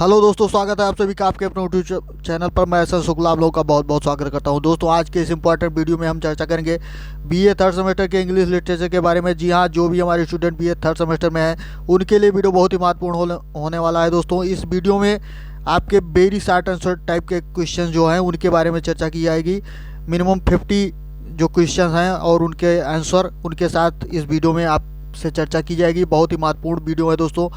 Hello दोस्तों, स्वागत है आप सभी का आपके अपने यूट्यूब चैनल पर। मैं एस एन शुक्ला आप लोगों का बहुत बहुत स्वागत करता हूं। दोस्तों, आज के इस इंपॉर्टेंट वीडियो में हम चर्चा करेंगे बीए थर्ड सेमेस्टर के इंग्लिश लिटरेचर के बारे में। जी हां, जो भी हमारे स्टूडेंट बीए थर्ड सेमेस्टर में हैं उनके लिए वीडियो बहुत ही महत्वपूर्ण होने वाला है। दोस्तों, इस वीडियो में आपके वेरी शॉर्ट आंसर टाइप के क्वेश्चन जो हैं उनके बारे में चर्चा की जाएगी। मिनिमम 50 जो क्वेश्चन हैं और उनके आंसर उनके साथ इस वीडियो में आपसे चर्चा की जाएगी। बहुत ही महत्वपूर्ण वीडियो है दोस्तों।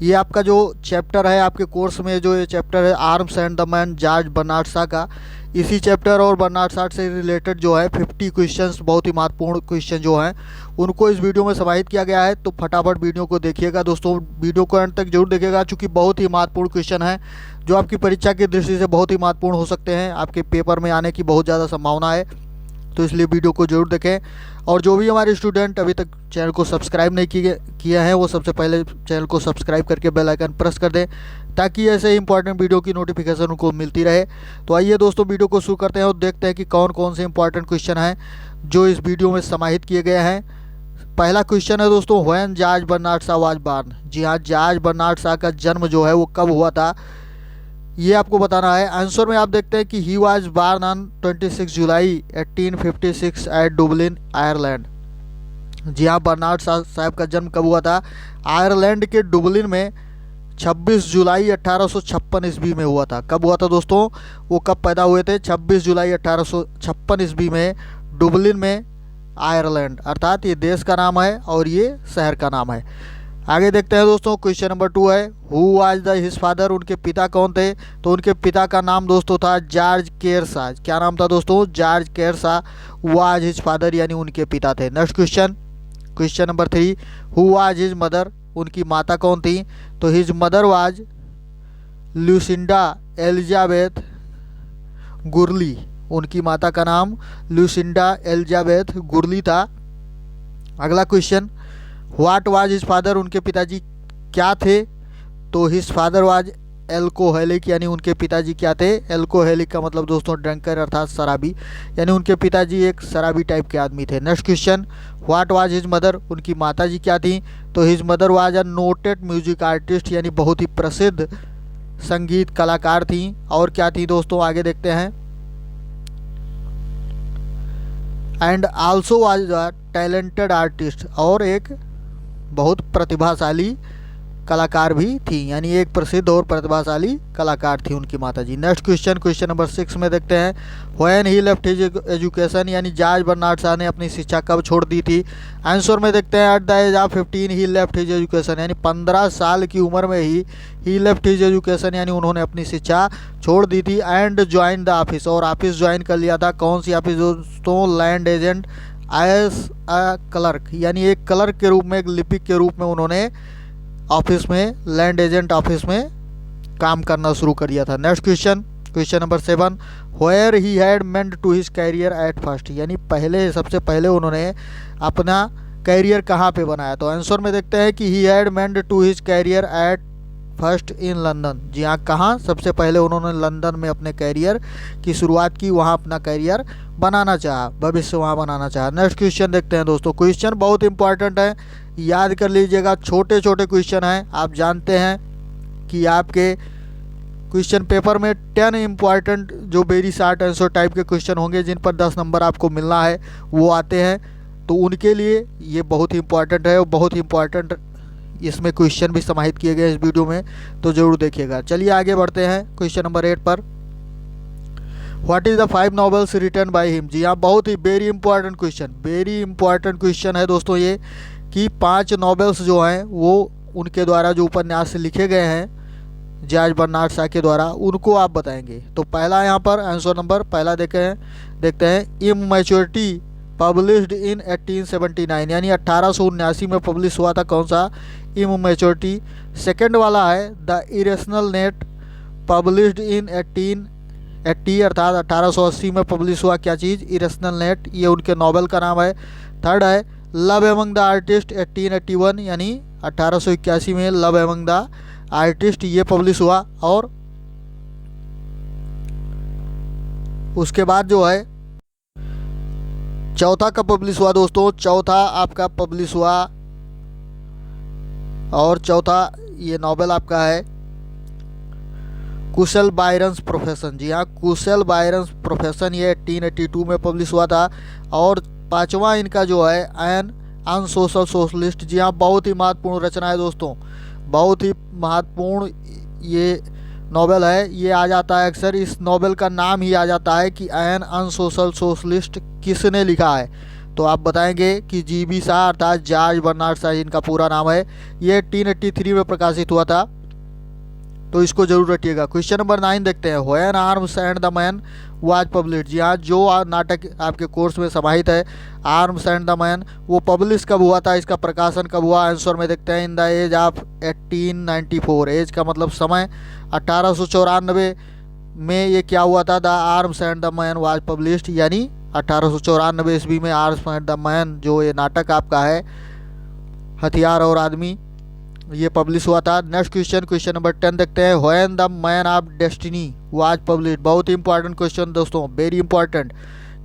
ये आपका जो चैप्टर है आपके कोर्स में, जो ये चैप्टर है arms and the man George Bernard Shaw का, इसी चैप्टर और बर्नार्ड शॉ से रिलेटेड जो है 50 क्वेश्चंस, बहुत ही महत्वपूर्ण क्वेश्चन जो हैं उनको इस वीडियो में समाहित किया गया है। तो फटाफट वीडियो को देखिएगा दोस्तों, वीडियो को अंत तक जरूर देखिएगा, चूँकि बहुत ही महत्वपूर्ण क्वेश्चन है जो आपकी परीक्षा की दृष्टि से बहुत ही महत्वपूर्ण हो सकते हैं। आपके पेपर में आने की बहुत ज़्यादा संभावना है, तो इसलिए वीडियो को जरूर देखें। और जो भी हमारे स्टूडेंट अभी तक चैनल को सब्सक्राइब नहीं किए हैं वो सबसे पहले चैनल को सब्सक्राइब करके बेल आइकन प्रेस कर दें, ताकि ऐसे इंपॉर्टेंट वीडियो की नोटिफिकेशन उनको मिलती रहे। तो आइए दोस्तों, वीडियो को शुरू करते हैं और देखते हैं कि कौन कौन से इंपॉर्टेंट क्वेश्चन हैं जो इस वीडियो में समाहित किए गए हैं। पहला क्वेश्चन है दोस्तों, when George Bernard Shaw was born. जी हाँ, जॉर्ज बर्नार्ड शॉ का जन्म जो है वो कब हुआ था, ये आपको बताना है। आंसर में आप देखते हैं कि he was born on 26 July 1856 at Dublin, Ireland. जी हाँ, बर्नार्ड शॉ साहब का जन्म कब हुआ था? आयरलैंड के डुबलिन में 26 जुलाई 1856 ईस्वी में हुआ था। कब हुआ था दोस्तों? वो कब पैदा हुए थे? 26 जुलाई 1856 ईस्वी में डुबलिन में, आयरलैंड, अर्थात ये देश का नाम है और ये शहर का नाम है। आगे देखते हैं दोस्तों, क्वेश्चन नंबर 2 है, who was the his father. उनके पिता कौन थे? तो उनके पिता का नाम दोस्तों था जॉर्ज केयरशॉ। क्या नाम था दोस्तों? George Carr Shaw was his father, यानी उनके पिता थे। Next question, question number 3, who was his mother. उनकी माता कौन थी? तो his mother was Lucinda Elizabeth Gurly. उनकी माता का नाम लुसिंडा एलिजाबेथ गुरली था। अगला question, what was his father. उनके पिताजी क्या थे? तो हिज फादर वाज एल्कोहलिक, यानी उनके पिताजी क्या थे? एल्कोहलिक का मतलब दोस्तों ड्रंकर, अर्थात शराबी, यानी उनके पिताजी एक शराबी टाइप के आदमी थे। Next question, what was his mother. उनकी माताजी क्या थी? तो his mother was a noted music artist, यानी बहुत ही प्रसिद्ध संगीत कलाकार थी। और क्या थी दोस्तों, आगे देखते हैं। And also was a talented artist, और एक बहुत प्रतिभाशाली कलाकार भी थी, यानी एक प्रसिद्ध और प्रतिभाशाली कलाकार थी उनकी माताजी। नेक्स्ट क्वेश्चन, क्वेश्चन नंबर 6 में देखते हैं, when he left his education, यानी जॉर्ज बर्नार्ड शॉ ने अपनी शिक्षा कब छोड़ दी थी? आंसर में देखते हैं, at the age of 15 he left his education, यानी 15 साल की उम्र में ही लेफ्ट हिज एजुकेशन, यानी उन्होंने अपनी शिक्षा छोड़ दी थी। एंड ज्वाइन द ऑफिस, और ऑफिस ज्वाइन कर लिया था। कौन सी ऑफिस दोस्तों? Land agent as a clerk, यानी एक क्लर्क के रूप में, एक लिपिक के रूप में उन्होंने ऑफिस में, लैंड एजेंट ऑफिस में काम करना शुरू कर दिया था। Next question, question number 7, where he had meant to his career at first, यानी पहले, सबसे पहले उन्होंने अपना कैरियर कहाँ पे बनाया? तो आंसर में देखते हैं कि he had meant to his career at first in London. जी हाँ, कहाँ? सबसे पहले उन्होंने लंदन में अपने कैरियर की शुरुआत की, वहाँ अपना कैरियर बनाना चाहा, भविष्य वहाँ बनाना चाहा। नेक्स्ट क्वेश्चन देखते हैं दोस्तों, क्वेश्चन बहुत इंपॉर्टेंट है, याद कर लीजिएगा, छोटे छोटे क्वेश्चन हैं। आप जानते हैं कि आपके क्वेश्चन पेपर में 10 इंपॉर्टेंट जो वेरी शॉर्ट आंसर टाइप के क्वेश्चन होंगे जिन पर 10 नंबर आपको मिलना है, वो आते हैं। तो उनके लिए ये बहुत ही इंपॉर्टेंट है और बहुत ही इंपॉर्टेंट इसमें क्वेश्चन भी समाहित किए गए इस वीडियो में, तो जरूर देखिएगा। चलिए आगे बढ़ते हैं क्वेश्चन नंबर 8 पर, what is the 5 novels written by him. जी हाँ, बहुत ही very important question, very important question है दोस्तों ये, कि 5 नॉवेल्स जो हैं वो उनके द्वारा जो उपन्यास लिखे गए हैं जॉर्ज बर्नार्ड शॉ के द्वारा, उनको आप बताएंगे। तो पहला यहाँ पर आंसर नंबर पहला देखते हैं, इमैच्योरिटी पब्लिश्ड इन 1879, यानी 1879 में पब्लिश हुआ था। कौन सा? इमैच्योरिटी। सेकंड वाला है the irrational net, published in 1880, अर्थात 1880 में पब्लिश हुआ क्या चीज़? इरेशनल नेट, ये उनके नॉवेल का नाम है। थर्ड है लव एमंग द आर्टिस्ट 1881, यानी 1881 में लव एमंग द आर्टिस्ट ये पब्लिश हुआ। और उसके बाद जो है चौथा कब पब्लिश हुआ दोस्तों? चौथा आपका पब्लिश हुआ, और चौथा ये नॉवेल आपका है कुशल बायरन्स प्रोफेशन, जी हाँ कुशल बायरन्स प्रोफेशन, ये 1882 में पब्लिश हुआ था। और पांचवा इनका जो है एन अनसोशल सोशलिस्ट, जी हाँ बहुत ही महत्वपूर्ण रचना है दोस्तों, बहुत ही महत्वपूर्ण ये नॉवेल है। ये आ जाता है अक्सर, इस नॉवेल का नाम ही आ जाता है कि एन अनसोशल सोशलिस्ट किसने लिखा है, तो आप बताएंगे कि जीबी शाह अर्थात जॉर्ज बर्नार्ड शाह इनका पूरा नाम है। ये 1883 में प्रकाशित हुआ था, तो इसको जरूर रखिएगा। क्वेश्चन नंबर 9 देखते हैं, when Arms and the man was publish, जी हाँ जो नाटक आपके कोर्स में समाहित है आर्म्स एंड द मैन, वो पब्लिश कब हुआ था, इसका प्रकाशन कब हुआ, आंसर में देखते हैं in the age of 1894। Age का मतलब समय, 1894 में ये क्या हुआ था, the arms and the man was published, यानी 1894 ईस्वी में आर्म्स एंड द मैन जो ये नाटक आपका है हथियार और आदमी, ये पब्लिश हुआ था। नेक्स्ट क्वेश्चन, क्वेश्चन नंबर 10 देखते हैं, when the man of destiny was published, बहुत ही इंपॉर्टेंट क्वेश्चन दोस्तों, वेरी इंपॉर्टेंट,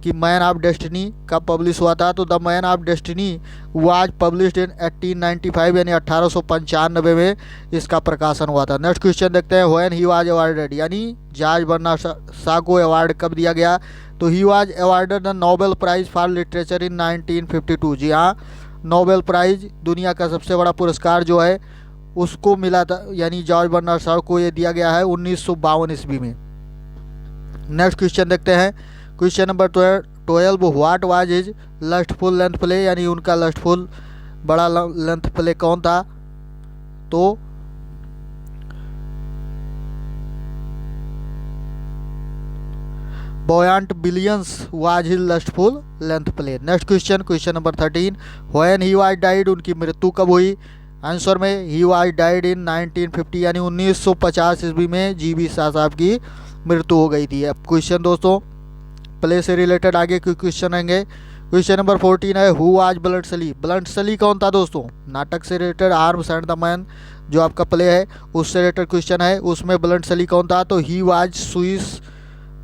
कि मैन ऑफ डेस्टिनी कब पब्लिश हुआ था, तो the man of destiny was published in 1895, यानी 1895 में इसका प्रकाशन हुआ था। नेक्स्ट क्वेश्चन देखते हैं, व्हेन ही वाज अवार्डेड, यानी जॉर्ज बर्नार्ड शाह को अवार्ड कब दिया गया, तो he was awarded the Nobel prize for literature in 1952, जी हाँ नोबेल प्राइज दुनिया का सबसे बड़ा पुरस्कार जो है उसको मिला था, यानी जॉर्ज बर्नार्ड शॉ को ये दिया गया है 1952 ईस्वी में। नेक्स्ट क्वेश्चन देखते हैं, question number 12, what was his lustful length play, यानी उनका लस्टफुल बड़ा लेंथ प्ले कौन था, तो buoyant billions was his lustful length play. Next question, question number 13, when he was died, उनकी मृत्यु कब हुई, आंसर में ही वाज डाइड इन 1950, यानी 1950 ईस्वी में जीबी शाह साहब की मृत्यु हो गई थी। अब क्वेश्चन दोस्तों प्ले से रिलेटेड आगे के क्वेश्चन आएंगे। क्वेश्चन नंबर 14 है, हु वाज ब्लड सली, ब्लड सली कौन था दोस्तों, नाटक से related arms and the man जो आपका प्ले है उससे रिलेटेड क्वेश्चन है, उसमें ब्लड सली कौन था, तो he was Swiss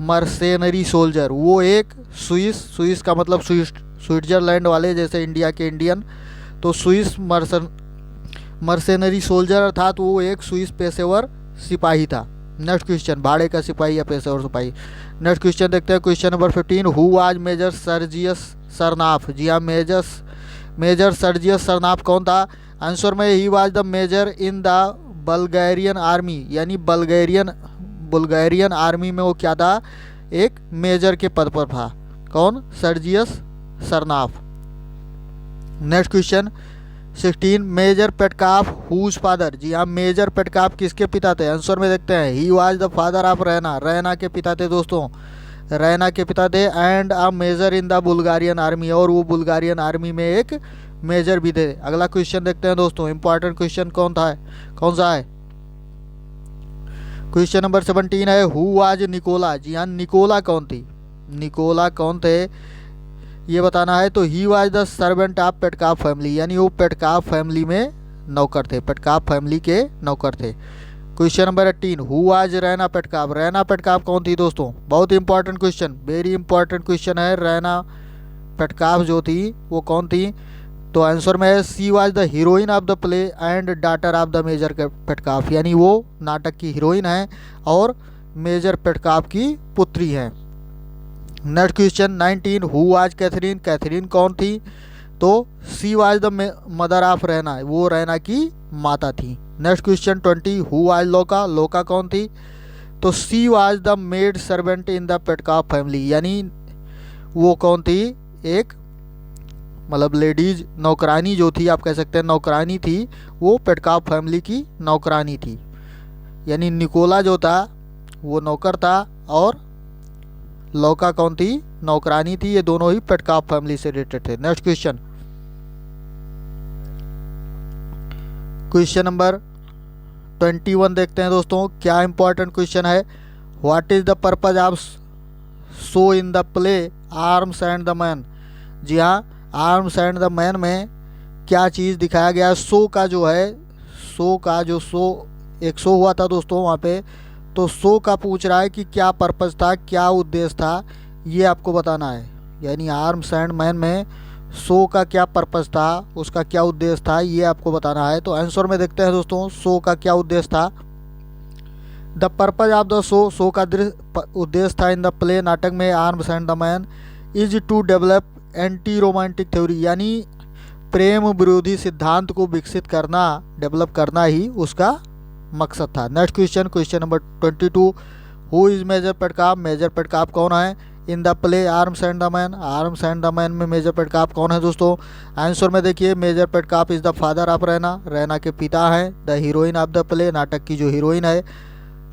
mercenary soldier, वो एक स्विस का मतलब स्विट्जरलैंड वाले जैसे इंडिया के इंडियन, तो स्विस मर्सेनरी सोल्जर अर्थात वो एक स्विस पेशेवर सिपाही था। नेक्स्ट क्वेश्चन, भाड़े का सिपाही या पेशेवर सिपाही। नेक्स्ट क्वेश्चन देखते हैं, question number 15, who was Major Sergius Saranoff, जी हाँ मेजर सर्जियस सरनाफ कौन था, आंसर में he was the major in the Bulgarian army, यानी बुल्गारियन आर्मी में वो क्या था, एक मेजर के पद पर था, कौन, Sergius Saranoff. Next question 16, Major Petkoff whose father, जी हाँ मेजर पेटकाफ किसके पिता थे, आंसर में देखते हैं he was the father of Raina के पिता थे दोस्तों, रैना के पिता थे, and a major in the Bulgarian army, और वो बुल्गारियन आर्मी में एक मेजर भी थे। अगला क्वेश्चन देखते हैं दोस्तों, इंपॉर्टेंट क्वेश्चन कौन सा है, क्वेश्चन नंबर 17 है, हु वाज निकोला, जी हाँ निकोला कौन थे ये बताना है, तो he was the servant of Petkoff family, यानी वो पेटकाफ फैमिली में नौकर थे, पेटकाफ फैमिली के नौकर थे। Question number 18, who was Raina Petkoff कौन थी दोस्तों, बहुत important question, very important question है, रैना पेटकाफ जो थी वो कौन थी, तो आंसर में है she was the heroine of the play and daughter of the Major Petkoff, यानी वो नाटक की हीरोइन है और मेजर पेटकाफ की पुत्री हैं। Next question 19, who was Catherine कौन थी, तो she was the mother of Raina, वो रैना की माता थी। नेक्स्ट क्वेश्चन 20, हु वाज लोका कौन थी, तो she was the maid servant in the Petkoff family, यानी वो कौन थी, एक मतलब लेडीज नौकरानी जो थी, आप कह सकते हैं नौकरानी थी, वो पेटकाफ फैमिली की नौकरानी थी, यानी निकोला जो था वो नौकर था और लौका कौन थी, नौकरानी थी, ये दोनों ही पेटकाफ फैमिली से रिलेटेड थे। नेक्स्ट क्वेश्चन नंबर 21 देखते हैं दोस्तों, क्या इंपॉर्टेंट क्वेश्चन है, what is the purpose of show in the play Arms and the Man, जी हाँ आर्म्स एंड द मैन में क्या चीज़ दिखाया गया, शो का जो एक शो हुआ था दोस्तों वहाँ पे, तो शो का पूछ रहा है कि क्या पर्पज़ था, क्या उद्देश्य था, ये आपको बताना है, यानी आर्म्स एंड मैन में शो का क्या पर्पज़ था, उसका क्या उद्देश्य था, ये आपको बताना है। तो आंसर में देखते हैं दोस्तों शो का क्या उद्देश्य था। The purpose of the show का उद्देश्य था इन द प्ले नाटक में arms and the man is to develop anti romantic theory, यानी प्रेम विरोधी सिद्धांत को विकसित करना, डेवलप करना ही उसका मकसद था। Next question, question number 22, who is Major Petkoff? Major Petkoff कौन है in the play Arms and the Man? Arms and the Man में मेजर पेटकाप कौन है दोस्तों? आंसर में देखिए, Major Petkoff is the father of Raina, Raina के पिता हैं। The heroine of the play, नाटक की जो हीरोइन है,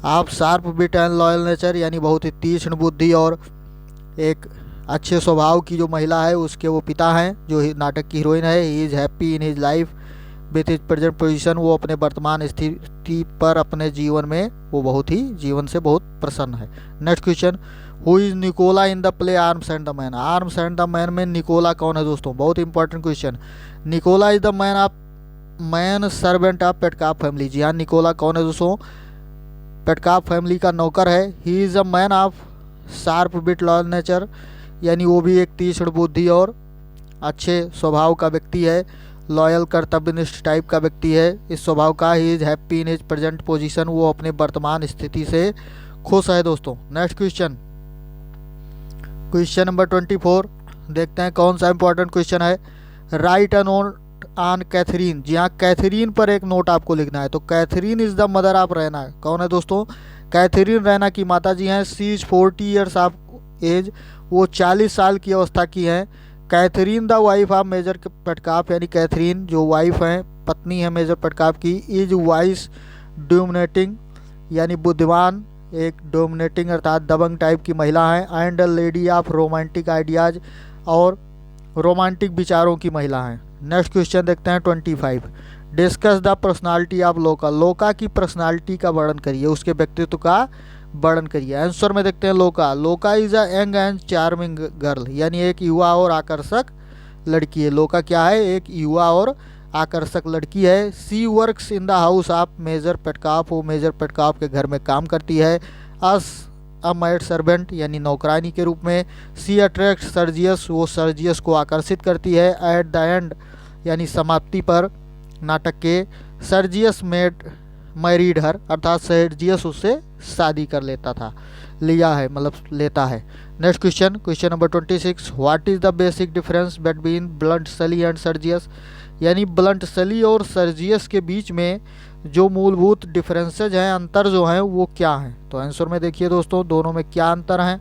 of sharp wit and loyal nature, यानी बहुत ही तीक्ष्ण बुद्धि और एक अच्छे स्वभाव की जो महिला है उसके वो पिता हैं, जो नाटक की हीरोइन है। He is happy in his life with his present position, वो अपने वर्तमान स्थिति पर अपने जीवन में वो बहुत ही जीवन से बहुत प्रसन्न है। Next question, who is Nikola in the play Arms and the Man? Arms and the Man में निकोला कौन है दोस्तों? बहुत important question. Nikola is the man servant of Petkoff family. जी हाँ, निकोला कौन है दोस्तों? पेटकाप फैमिली का नौकर है। He is a man of sharp wit loyal nature, यानी वो भी एक तीक्ष्ण बुद्धि और अच्छे स्वभाव का व्यक्ति है। लॉयल कर्तव्यनिष्ठ टाइप का व्यक्ति है इस स्वभाव का। He is happy in his present position, वो अपने वर्तमान स्थिति से खुश है दोस्तों। नेक्स्ट क्वेश्चन, क्वेश्चन नंबर 24, देखते हैं कौन सा इंपॉर्टेंट क्वेश्चन है। Write a note on Catherine. जी हाँ, कैथरीन पर एक नोट आपको लिखना है। तो Catherine is the mother of Raina. कौन है दोस्तों? कैथरीन रैना की माता जी हैं। She is 40 years of age, वो 40 साल की अवस्था की हैं। Catherine the wife of Major Petkoff, यानी कैथरीन जो वाइफ हैं, पत्नी है मेजर पेटकाप की। इज वाइस डोमिनेटिंग, यानी बुद्धिमान, एक डोमिनेटिंग अर्थात दबंग टाइप की महिला है। And lady of romantic ideas, और रोमांटिक विचारों की महिला है। नेक्स्ट क्वेश्चन देखते हैं 25, डिस्कस द पर्सनालिटी ऑफ लोका। लोका की पर्सनालिटी का वर्णन करिए, उसके व्यक्तित्व का वर्णन करिए। आंसर में देखते हैं लोका। लोका is a young and charming girl, यानी एक युवा और आकर्षक लड़की है। लोका क्या है? एक युवा और आकर्षक लड़की है। She works in the house of Major Petkoff, वो मेजर पेटकाप के घर में काम करती है। अस अ मेड सर्वेंट, यानी नौकरानी के रूप में। सी अट्रैक्ट सर्जियस, वो सर्जियस को आकर्षित करती है। एट द एंड, यानी समाप्ति पर नाटक के, सर्जियस मैरिड हर, अर्थात सर्जियस उससे शादी कर लेता था, लिया है मतलब लेता है। Next question, question number 26, what is the basic difference between blunt सली एंड सर्जियस? यानी ब्लंट सली और सर्जियस के बीच में जो मूलभूत डिफरेंसेज हैं, अंतर जो हैं, वो क्या हैं? तो आंसर में देखिए दोस्तों, दोनों में क्या अंतर हैं।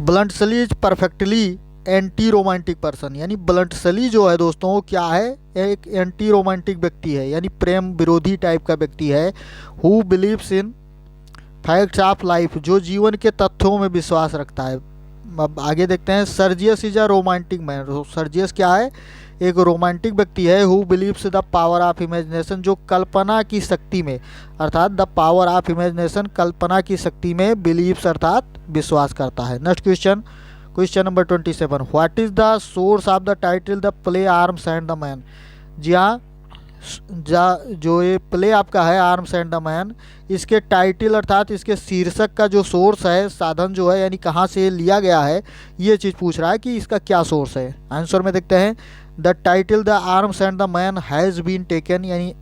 ब्लंट सली is perfectly anti romantic person, यानी ब्लंट सली जो है दोस्तों वो क्या है? एक एंटी रोमांटिक व्यक्ति है, यानी प्रेम विरोधी टाइप का व्यक्ति है। Who believes in facts of life, जो जीवन के तथ्यों में विश्वास रखता है। अब आगे देखते हैं, Sergius is a romantic man. Sergius क्या है? एक रोमांटिक व्यक्ति है। Who believes the power of imagination, जो कल्पना की शक्ति में, अर्थात द पावर ऑफ इमेजिनेशन, कल्पना की शक्ति में बिलीव्स अर्थात विश्वास करता है। Next question, question number 27, what is the source of the title the play Arms and the Man? जी हाँ, जो ये प्ले आपका है आर्म्स एंड द मैन, इसके टाइटल अर्थात इसके शीर्षक का जो सोर्स है, साधन जो है, यानी कहाँ से लिया गया है, ये चीज़ पूछ रहा है कि इसका क्या सोर्स है। आंसर में देखते हैं, the title the arms and the man has been taken, यानी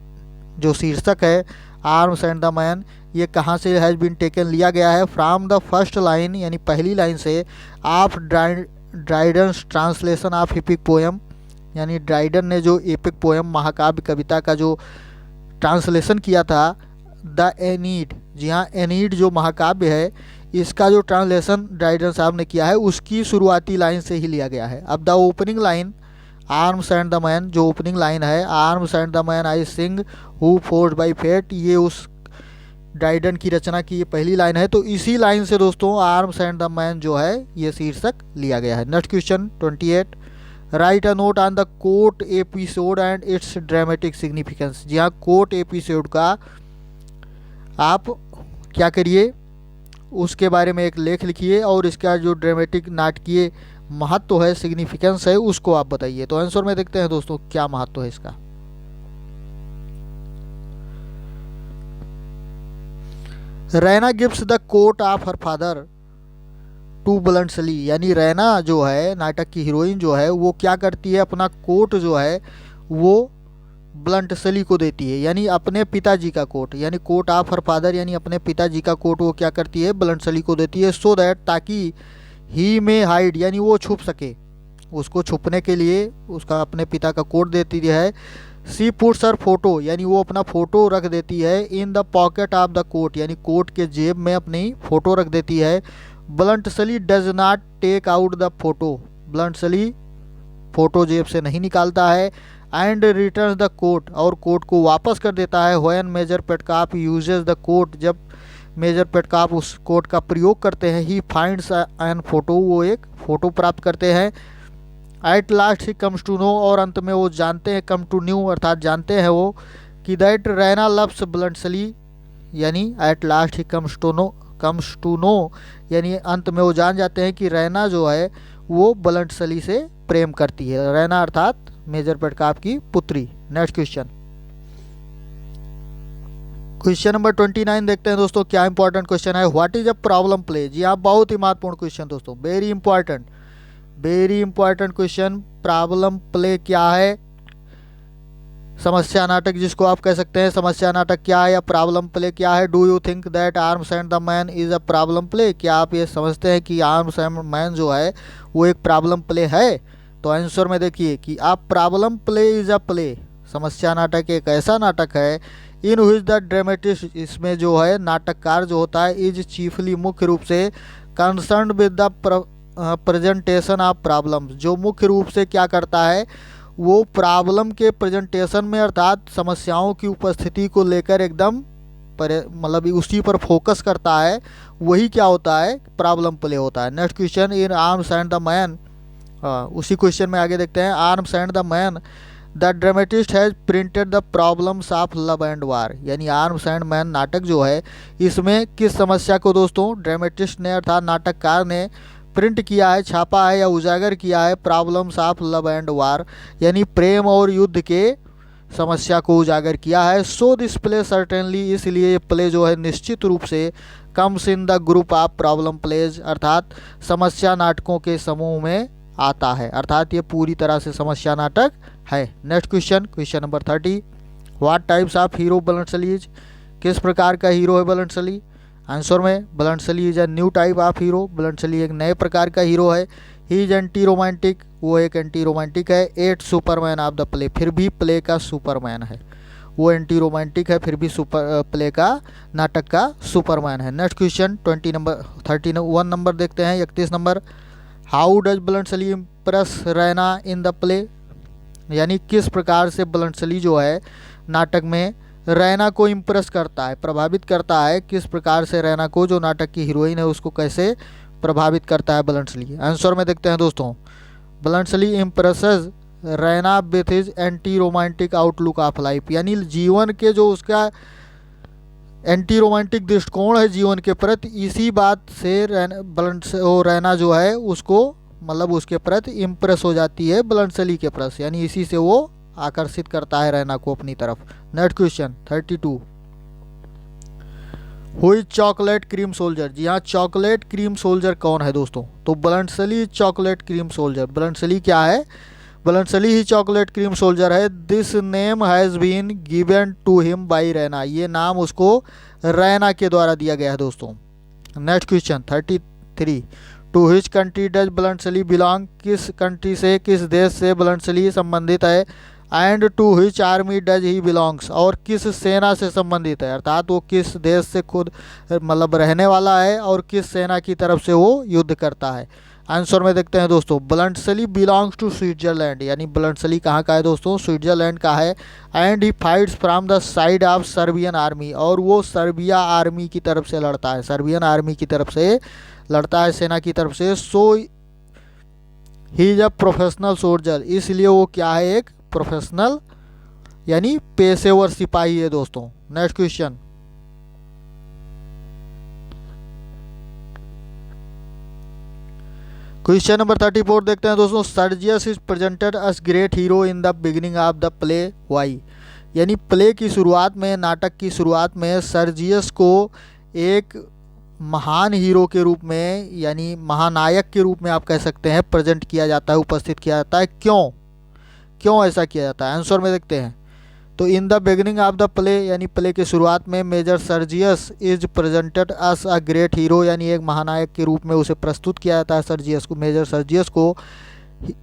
जो शीर्षक है आर्म्स एंड द मैन, ये कहाँ से हैज़ बीन टेकन लिया गया है? फ्रॉम द फर्स्ट लाइन, यानी पहली लाइन से, of Dryden's translation of epic poem, यानी ड्राइडन ने जो एपिक पोएम महाकाव्य कविता का जो ट्रांसलेशन किया था, द एनीड। जी हाँ, एनीड जो महाकाव्य है, इसका जो ट्रांसलेशन ड्राइडन साहब ने किया है, उसकी शुरुआती लाइन से ही लिया गया है। अब the opening line arms and the man, जो ओपनिंग लाइन है, arms and the man I sing who forced by fate, ये उस ड्राइडन की रचना की ये पहली लाइन है। तो इसी लाइन से दोस्तों आर्म्स एंड द मैन जो है ये शीर्षक लिया गया है। Next question 28, write a note on the court episode and its dramatic significance. जी हाँ, कोर्ट एपिसोड का आप क्या करिए, उसके बारे में एक लेख लिखिए और इसका जो ड्रामेटिक नाटकीय महत्व है, सिग्निफिकेंस है, उसको आप बताइए। तो आंसर में देखते हैं दोस्तों क्या महत्व है इसका। Raina gives the coat of her father to Bluntschli, यानी रैना जो है नाटक की हीरोइन जो है वो क्या करती है, अपना कोट जो है वो ब्लंटसली को देती है, यानी अपने पिताजी का कोट, यानी कोट ऑफ हर फादर, यानी अपने पिताजी का कोट वो क्या करती है, ब्लंटसली को देती है। सो दैट, ताकि ही में हाइड, यानी वो छुप सके, उसको छुपने के लिए उसका अपने पिता का कोट देती है। सी पुट्स हर फोटो, यानी वो अपना फोटो रख देती है in the pocket of the coat, यानी कोट के जेब में अपनी फोटो रख देती है। Bluntschli does not take out the photo, Bluntschli photo जेब से नहीं निकालता है। एंड रिटर्न द कोट, और कोट को वापस कर देता है। When Major Petkoff uses the coat, जब मेजर पेटकाफ उस कोट का प्रयोग करते हैं। ही फाइंड्स एन फोटो, वो एक फोटो प्राप्त करते हैं। At last he comes to know, और अंत में वो जानते हैं, कम टू न्यू अर्थात जानते हैं वो, कि दैट रैना लव्स ब्लंटसली, यानी at last he comes to know, यानी अंत में वो जान जाते हैं कि रैना जो है वो ब्लंटसली से प्रेम करती है। रैना अर्थात मेजर पेटकाफ की पुत्री। नेक्स्ट क्वेश्चन, क्वेश्चन नंबर 29 देखते हैं दोस्तों, क्या इंपॉर्टेंट क्वेश्चन है। What is a problem play, जी हाँ बहुत ही महत्वपूर्ण क्वेश्चन दोस्तों, very important question. Problem play क्या है, समस्या नाटक जिसको आप कह सकते हैं, समस्या नाटक क्या है या प्रॉब्लम प्ले क्या है। Do you think that arms and the man is a problem play, क्या आप ये समझते हैं कि आर्म्स एंड मैन जो है वो एक प्रॉब्लम प्ले है। तो आंसर में देखिए कि आप problem play is a play, समस्या नाटक एक ऐसा नाटक है इन विच द ड्रामेटिस्ट, इसमें जो है नाटककार जो होता है, इज चीफली मुख्य रूप से concern with the presentation of problem, जो मुख्य रूप से क्या करता है वो प्रॉब्लम के प्रेजेंटेशन में अर्थात समस्याओं की उपस्थिति को लेकर एकदम मतलब उसी पर फोकस करता है, वही क्या होता है प्रॉब्लम प्ले होता है। Next question, in arms and the man, उसी क्वेश्चन में आगे देखते हैं। Arms and the man the dramatist has printed the problems of love and वार, यानी आर्म्स एंड मैन नाटक जो है इसमें किस समस्या को दोस्तों ड्रामेटिस्ट ने अर्थात नाटककार ने प्रिंट किया है, छापा है या उजागर किया है, प्रॉब्लम्स ऑफ लव एंड वार, यानी प्रेम और युद्ध के समस्या को उजागर किया है। सो दिस प्ले सर्टेनली, इसलिए ये प्ले जो है निश्चित रूप से comes in the group of problem plays, अर्थात समस्या नाटकों के समूह में आता है, अर्थात ये पूरी तरह से समस्या नाटक है। Next question, question number 30, what types of hero Bluntschli is, किस प्रकार का हीरो है ब्लंटसली। आंसर में Bluntschli is a new type of hero, Bluntschli एक नए प्रकार का हीरो है। ही इज एंटी रोमांटिक, वो एक एंटी रोमांटिक है। At superman of the play, फिर भी प्ले का सुपरमैन है, वो एंटी रोमांटिक है फिर भी सुपर प्ले का नाटक का सुपरमैन है। नेक्स्ट क्वेश्चन 31 नंबर देखते हैं, 31 number, how does Bluntschli impress Raina in the play, यानी किस प्रकार से ब्लंटसली जो है नाटक में रैना को इम्प्रेस करता है, प्रभावित करता है, किस प्रकार से रैना को जो नाटक की हीरोइन है उसको कैसे प्रभावित करता है ब्लंटसली। आंसर में देखते हैं दोस्तों, Bluntschli impresses Raina with his anti romantic outlook of life, यानी जीवन के जो उसका एंटी रोमांटिक दृष्टिकोण है जीवन के प्रति, इसी बात से रैना जो है उसको मतलब उसके प्रति इम्प्रेस हो जाती है ब्लंटसली के प्रति, यानी इसी से वो आकर्षित करता है रैना को अपनी तरफ। Next question 32, who is chocolate cream soldier, जी हाँ चॉकलेट क्रीम सोल्जर कौन है दोस्तों, तो Bluntschli chocolate cream soldier. Bluntschli क्या है, ब्लंटसली ही चॉकलेट क्रीम सोल्जर है। This name has been given to him by Raina, ये नाम उसको रैना के द्वारा दिया गया है दोस्तों। Next question 33, to which country does Bluntschli belong, किस कंट्री से किस देश से ब्लंटसली संबंधित है। And to which army does he belongs, और किस सेना से संबंधित है, अर्थात वो किस देश से खुद मतलब रहने वाला है और किस सेना की तरफ से वो युद्ध करता है। आंसर में देखते हैं दोस्तों, ब्लंटसली बिलोंग्स टू स्विट्जरलैंड, यानी ब्लंटसली कहाँ का है दोस्तों, स्विट्जरलैंड का है। And he fights from the side of Serbian army, और वो सर्बिया आर्मी की तरफ से लड़ता है, सर्बियन आर्मी की तरफ से लड़ता है, सेना की तरफ से। So he is a professional soldier, इसलिए वो क्या है एक प्रोफेशनल यानी पेशेवर सिपाही है दोस्तों। नेक्स्ट क्वेश्चन, क्वेश्चन नंबर 34 देखते हैं दोस्तों, Sergius is presented as great hero in the beginning of the play, why, यानी प्ले की शुरुआत में, नाटक की शुरुआत में सर्जियस को एक महान हीरो के रूप में यानी महानायक के रूप में आप कह सकते हैं प्रेजेंट किया जाता है, उपस्थित किया जाता है। क्यों ऐसा किया जाता है, आंसर में देखते हैं। तो in the beginning of the play यानी प्ले की शुरुआत में major Sergius is presented as a great hero, यानी एक महानायक के रूप में उसे प्रस्तुत किया जाता है सर्जियस को, मेजर सर्जियस को,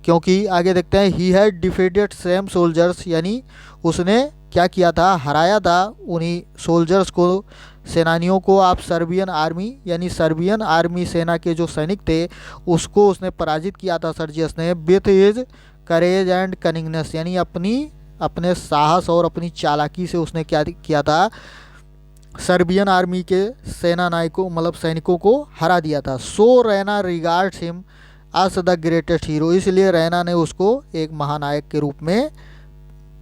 क्योंकि आगे देखते हैं he had defeated same soldiers, यानी उसने क्या किया था, हराया था उन्हीं सोल्जर्स को, सेनानियों को, आप सर्बियन आर्मी यानी सर्बियन आर्मी सेना के जो सैनिक थे उसको उसने पराजित किया था सर्जियस ने, with his courage and cunningness, यानी अपने साहस और अपनी चालाकी से उसने क्या किया था, सर्बियन आर्मी के सेना नायकों मतलब सैनिकों को हरा दिया था। So Raina regards him as the greatest hero, इसलिए रैना ने उसको एक महानायक के रूप में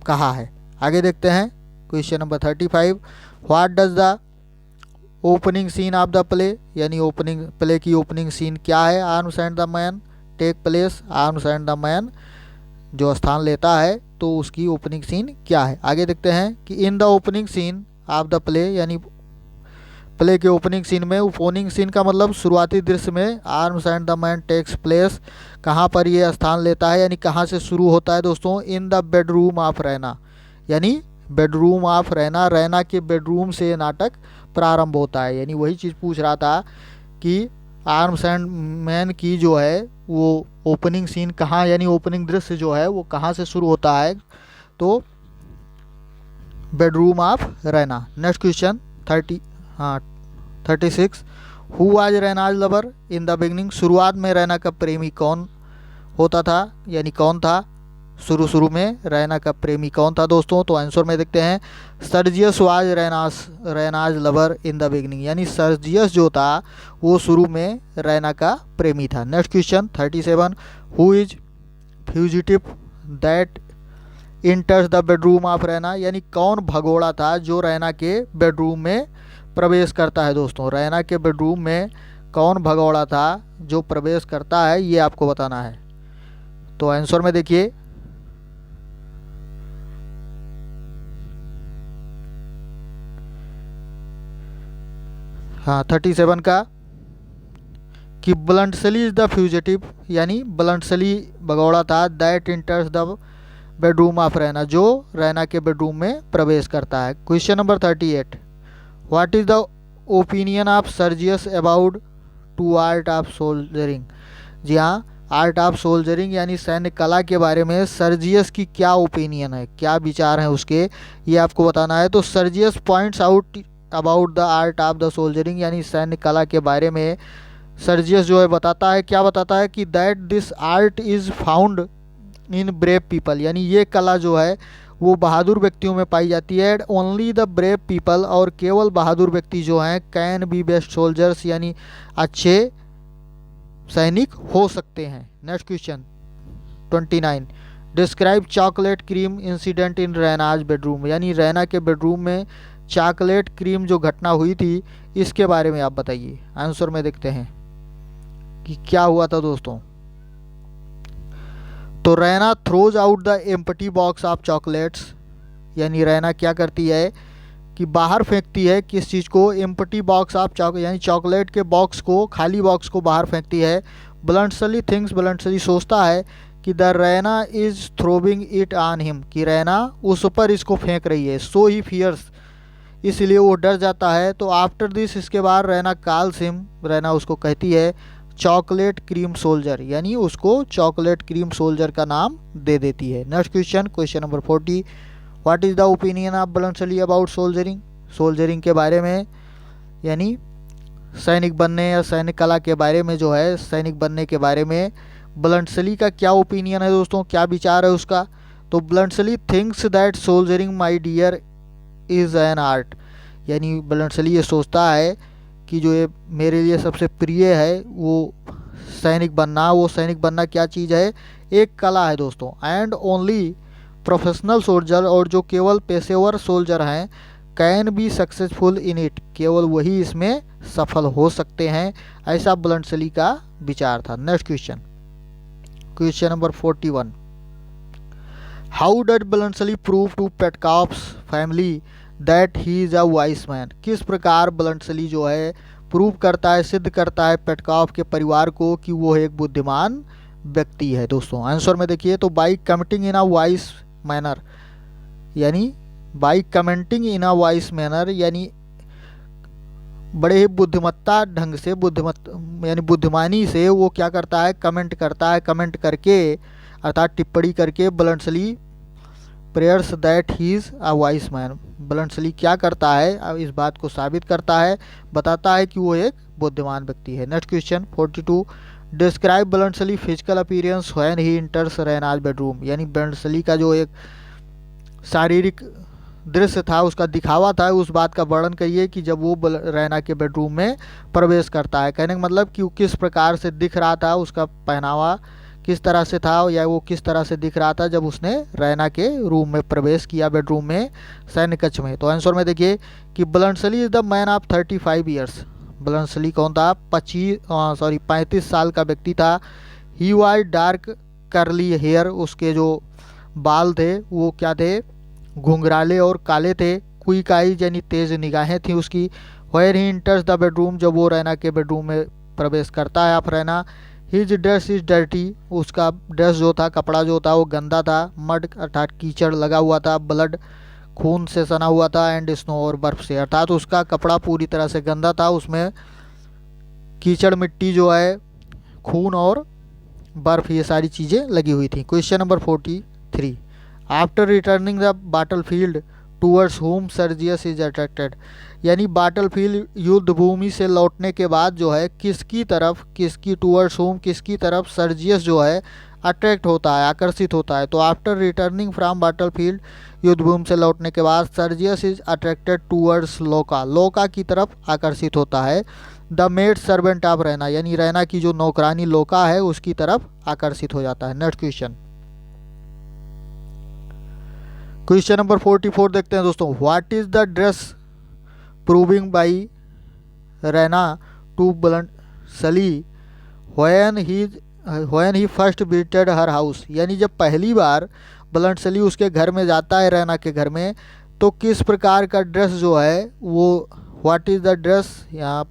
कहा है। आगे देखते हैं question number 35, what does the opening scene of the play, यानी ओपनिंग प्ले की ओपनिंग सीन क्या है, arms and the man take place, आर्म्स एंड द मैन जो स्थान लेता है तो उसकी ओपनिंग सीन क्या है। आगे देखते हैं कि in the opening scene of the play, यानी प्ले के ओपनिंग सीन में, ओपनिंग सीन का मतलब शुरुआती दृश्य में arms and the man takes place कहाँ पर ये स्थान लेता है, यानी कहाँ से शुरू होता है दोस्तों, in the bedroom of Raina, यानी बेडरूम ऑफ रैना, रैना के बेडरूम से ये नाटक प्रारंभ होता है। यानी वही चीज़ पूछ रहा था कि आर्म्स एंड मैन की जो है वो ओपनिंग सीन कहाँ, यानी ओपनिंग दृश्य जो है वो कहाँ से शुरू होता है, तो bedroom of Raina. Next question 36, who was Raina's lover in the beginning, शुरुआत में रैना का प्रेमी कौन होता था, यानी कौन था शुरू में रैना का प्रेमी कौन था दोस्तों, तो आंसर में देखते हैं Sergius was Raina's lover in the beginning, यानी सर्जियस जो था वो शुरू में रैना का प्रेमी था। Next question 37, who is fugitive that enters the bedroom of Raina, यानी कौन भगोड़ा था जो रैना के बेडरूम में प्रवेश करता है दोस्तों, रैना के बेडरूम में कौन भगोड़ा था जो प्रवेश करता है, ये आपको बताना है। तो आंसर में देखिए हाँ 37 का कि ब्लंटसली इज द फ्यूजिटिव, यानी ब्लंटसली भगोड़ा था that enters the bedroom of Raina, जो रैना के बेडरूम में प्रवेश करता है। Question number 38, what is the opinion of Sergius about to art of soldiering, जी हाँ आर्ट ऑफ सोल्जरिंग यानी सैन्य कला के बारे में सर्जियस की क्या ओपिनियन है, क्या विचार है उसके, ये आपको बताना है। तो Sergius points out about the art of the soldiering, यानी सैन्य कला के बारे में सर्जियस जो है बताता है, क्या बताता है कि that this art is found in brave people, यानी ये कला जो है वो बहादुर व्यक्तियों में पाई जाती है। ओनली द ब्रेव पीपल, और केवल बहादुर व्यक्ति जो हैं कैन बी बेस्ट सोल्जर्स, यानी अच्छे सैनिक हो सकते हैं। Next question 29, describe chocolate cream incident in Raina's bedroom, यानी रैना के बेडरूम में चॉकलेट क्रीम जो घटना हुई थी इसके बारे में आप बताइए। आंसर में देखते हैं कि क्या हुआ था दोस्तों। तो Raina throws out the empty box of chocolates, यानी रैना क्या करती है कि बाहर फेंकती है किस चीज़ को, एम्प्टी बॉक्स ऑफ यानी चॉकलेट के बॉक्स को, खाली बॉक्स को बाहर फेंकती है। ब्लंटसली थिंग्स, ब्लंटसली सोचता है कि the Raina is throwing it on him, कि रैना उस पर इसको फेंक रही है। सो ही फियर्स, इसलिए वो डर जाता है। तो आफ्टर दिस, इसके बाद रैना कॉल्स हिम, रैना उसको कहती है चॉकलेट क्रीम सोल्जर, यानी उसको चॉकलेट क्रीम सोल्जर का नाम दे देती है। Next question, question number 40, what is the opinion of Bluntschli about soldiering, soldiering के बारे में, यानी सैनिक बनने या सैनिक कला के बारे में जो है, सैनिक बनने के बारे में ब्लंटसली का क्या ओपिनियन है दोस्तों, क्या विचार है उसका। तो Bluntschli thinks that soldiering my dear is an art, यानी ब्लंटसली ये सोचता है कि जो ये मेरे लिए सबसे प्रिय है वो सैनिक बनना, वो सैनिक बनना क्या चीज़ है, एक कला है दोस्तों। एंड ओनली प्रोफेशनल सोल्जर, और जो केवल पेशेवर सोल्जर हैं, can be successful in it, केवल वही इसमें सफल हो सकते हैं, ऐसा ब्लंटसली का विचार था। Next question, question number 41, how did Bluntschli prove to Petkoff's family that he is a wise man, किस प्रकार ब्लंटसली जो है प्रूव करता है, सिद्ध करता है पेटकॉफ के परिवार को कि वो एक बुद्धिमान व्यक्ति है दोस्तों। आंसर में देखिए तो by committing in a wise manner, यानी by commenting in a wise manner, यानी बड़े ही बुद्धिमत्ता ढंग से, यानी बुद्धिमानी से वो क्या करता है, कमेंट करता है, कमेंट करके अर्थात टिप्पणी करके bluntly prayers that he is a wise man. Bluntly क्या करता है, अब इस बात को साबित करता है, बताता है कि वो एक बुद्धिमान व्यक्ति है। Next question 42, describe Bluntschli physical appearance when he enters Raina's bedroom, यानी ब्लंटली का जो एक शारीरिक दृश्य था, उसका दिखावा था, उस बात का वर्णन करिए कि जब वो रैना के बेडरूम में प्रवेश करता है। कहने का मतलब कि वो किस प्रकार से दिख रहा था, उसका पहनावा किस तरह से था, या वो किस तरह से दिख रहा था जब उसने रैना के रूम में प्रवेश किया, बेडरूम में, सैन्य कक्ष में। तो आंसर में देखिए कि Bluntschli is the man of 35 years. Bluntschli कौन था, 35 साल का व्यक्ति था। He was dark curly hair, उसके जो बाल थे वो क्या थे, घुंघराले और काले थे। क्विक आईज यानी तेज निगाहें थी उसकी। व्हेयर ही इंटर्स द बेडरूम, जब वो रैना के बेडरूम में प्रवेश करता है आप Raina. His dress is dirty, उसका ड्रेस जो था, कपड़ा जो था वो गंदा था। मड अर्थात कीचड़ लगा हुआ था। ब्लड खून से सना हुआ था। एंड स्नो और बर्फ से, अर्थात उसका कपड़ा पूरी तरह से गंदा था, उसमें कीचड़ मिट्टी जो है, खून और बर्फ, ये सारी चीज़ें लगी हुई थी। Question number 43, after returning the bottle field towards home Sergius is attracted, यानी बाटल फील्ड युद्ध भूमि से लौटने के बाद जो है किसकी तरफ, किसकी टूवर्ड्स होम, किसकी तरफ सर्जियस जो है अट्रैक्ट होता है, आकर्षित होता है। तो after returning from bottle field, युद्ध भूमि से लौटने के बाद सर्जियस इज अट्रैक्टेड टूवर्ड्स लोका, लोका की तरफ आकर्षित होता है। The maid servant of Raina, यानी रैना की जो नौकरानी लोका है उसकी तरफ आकर्षित हो जाता है। नेक्स्ट क्वेश्चन, क्वेश्चन नंबर 44 देखते हैं दोस्तों। What is the dress proving by Raina to Bluntschli when he first visited her house, यानी जब पहली बार ब्लंटली उसके घर में जाता है, रैना के घर में, तो किस प्रकार का ड्रेस जो है वो, व्हाट इज़ द ड्रेस यहाँ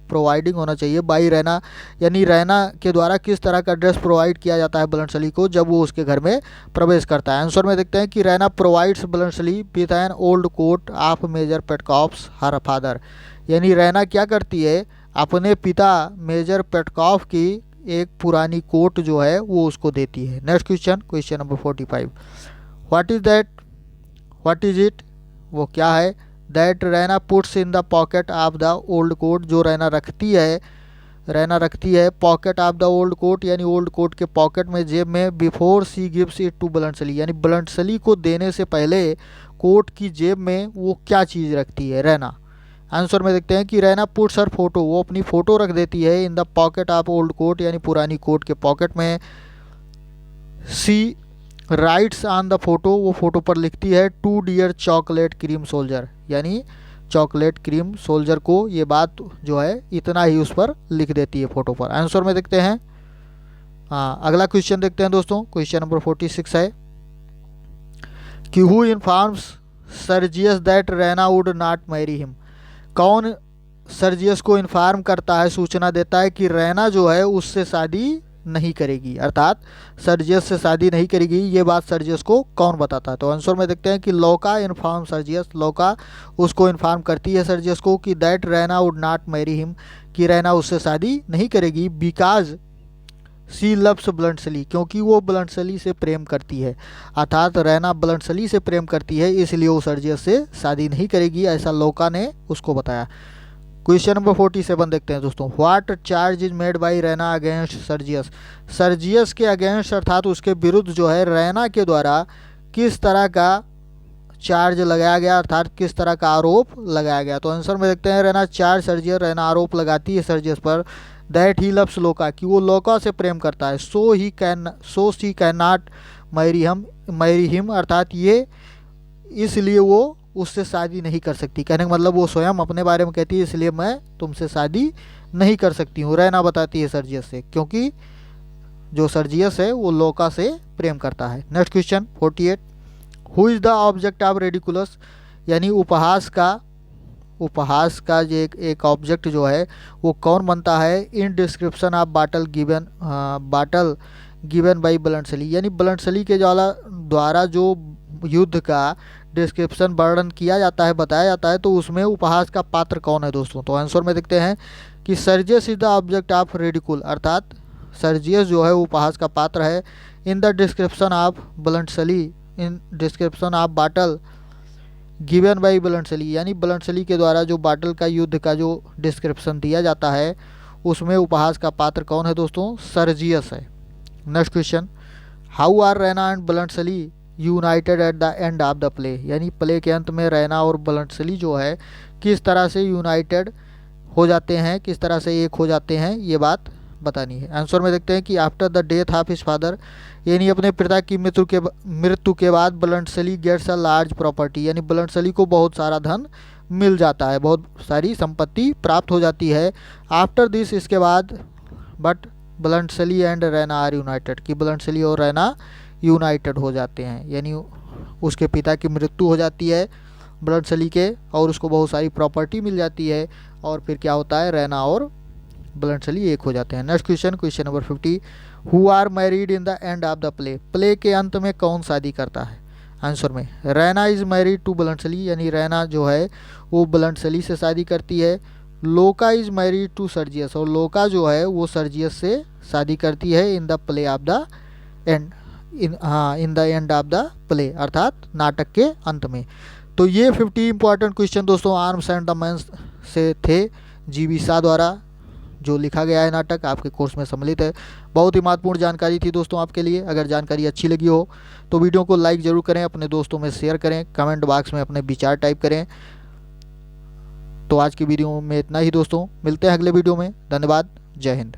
प्रोवाइडिंग होना चाहिए बाई रैना, यानी रैना के द्वारा किस तरह का ड्रेस प्रोवाइड किया जाता है ब्लंटली को जब वो उसके घर में प्रवेश करता है। आंसर में देखते हैं कि Raina provides Bluntschli with an old coat of Major Petkoff's her father, यानी रैना क्या करती है, अपने पिता मेजर पेटकॉफ की एक पुरानी कोट जो है वो उसको देती है। Next question, question number 45, what is that, what is it, वो क्या है, that Raina puts in the pocket of the old coat, जो रैना रखती है pocket of the old coat, यानी ओल्ड कोट के पॉकेट में, जेब में, before she gives it to Bluntschli, यानी ब्लंटली को देने से पहले कोट की जेब में वो क्या चीज़ रखती है रैना। आंसर में देखते हैं कि रैना पुट्स हर फोटो, वो अपनी फ़ोटो रख देती है in the pocket of old coat, यानी पुरानी कोट के पॉकेट में। She writes on the photo, वो फोटो पर लिखती है to dear chocolate cream soldier, यानी चॉकलेट क्रीम सोल्जर को ये बात जो है इतना ही उस पर लिख देती है फोटो पर। आंसर में देखते हैं, हाँ अगला क्वेश्चन देखते हैं दोस्तों। क्वेश्चन नंबर 46 है कि who informs Sergius that Raina would not marry him, कौन सर्जियस को इन्फॉर्म करता है, सूचना देता है कि रैना जो है उससे शादी नहीं करेगी, अर्थात सर्जियस से शादी नहीं करेगी, ये बात सर्जियस को कौन बताता है। तो आंसर में देखते हैं कि लोका इन्फॉर्म सर्जियस, लोका उसको इन्फॉर्म करती है सर्जियस को कि that Raina would not marry him, कि रैना उससे शादी नहीं करेगी, बिकॉज सी लव्स ब्लंटली, क्योंकि वो ब्लंटली से प्रेम करती है, अर्थात रैना ब्लंटली से प्रेम करती है, इसलिए वो सर्जियस से शादी नहीं करेगी, ऐसा लोका ने उसको बताया। क्वेश्चन नंबर 47 देखते हैं दोस्तों। What charge is made by Raina against Sergius, Sergius के अगेंस्ट अर्थात उसके विरुद्ध जो है रैना के द्वारा किस तरह का चार्ज लगाया गया, अर्थात किस तरह का आरोप लगाया गया। तो आंसर में देखते हैं रैना चार्ज सर्जियस, रैना आरोप लगाती है सर्जियस पर दैट ही लव्स लोका, कि वो लोका से प्रेम करता है। So she can not marry him, अर्थात ये इसलिए वो उससे शादी नहीं कर सकती। कहने का मतलब वो स्वयं अपने बारे में कहती है इसलिए मैं तुमसे शादी नहीं कर सकती हूँ, रैना बताती है सर्जियस से, क्योंकि जो सर्जियस है वो लोका से प्रेम करता है। Next question 48, who is the object of ridiculous, यानी उपहास का जो एक ऑब्जेक्ट जो है वो कौन बनता है इन description of battle given by bluntly, यानी ब्लंटली के द्वारा जो युद्ध का डिस्क्रिप्शन वर्णन किया जाता है, बताया जाता है, तो उसमें उपहास का पात्र कौन है दोस्तों? तो आंसर में देखते हैं कि Sergius is the object of ridicule, अर्थात सर्जियस जो है वो उपहास का पात्र है। In the description of Bluntschli, in description of battle given by Bluntschli, यानी ब्लंटसली के द्वारा जो बाटल का, युद्ध का जो डिस्क्रिप्शन दिया जाता है उसमें उपहास का पात्र कौन है दोस्तों? सर्जियस है। Next question, how are Raina and Bluntschli united at the end of the play, यानी प्ले के अंत में रैना और ब्लंटसली जो है किस तरह से यूनाइटेड हो जाते हैं, किस तरह से एक हो जाते हैं, ये बात बतानी है। आंसर में देखते हैं कि after the death of his father, यानी अपने पिता की मृत्यु के बाद ब्लंटसली गेट्स अ लार्ज प्रॉपर्टी, यानी ब्लंटसली को बहुत सारा धन मिल जाता है, बहुत सारी संपत्ति प्राप्त हो जाती है। आफ्टर दिस, इसके बाद, but Bluntschli and Raina are united, कि ब्लंटसली और रैना यूनाइटेड हो जाते हैं, यानी उसके पिता की मृत्यु हो जाती है ब्लंटसली के, और उसको बहुत सारी प्रॉपर्टी मिल जाती है, और फिर क्या होता है, रैना और ब्लंटसली एक हो जाते हैं। Next question, question number 50, who are married in the end of the play, play के अंत में कौन शादी करता है? आंसर में Raina is married to Bluntschli, यानी रैना जो है वो ब्लंटसली से शादी करती है। लोका इज मैरिड टू सर्जियस, और लोका जो है वो सर्जियस से शादी करती है in the play of the end, in the end of the play, अर्थात नाटक के अंत में। तो ये 50 इंपॉर्टेंट क्वेश्चन दोस्तों आर्म्स एंड द मैन से थे, जीवी शाह द्वारा जो लिखा गया है नाटक, आपके कोर्स में सम्मिलित है। बहुत ही महत्वपूर्ण जानकारी थी दोस्तों आपके लिए। अगर जानकारी अच्छी लगी हो तो वीडियो को लाइक ज़रूर करें, अपने दोस्तों में शेयर करें, कमेंट बॉक्स में अपने विचार टाइप करें। तो आज की वीडियो में इतना ही दोस्तों, मिलते हैं अगले वीडियो में। धन्यवाद, जय हिंद।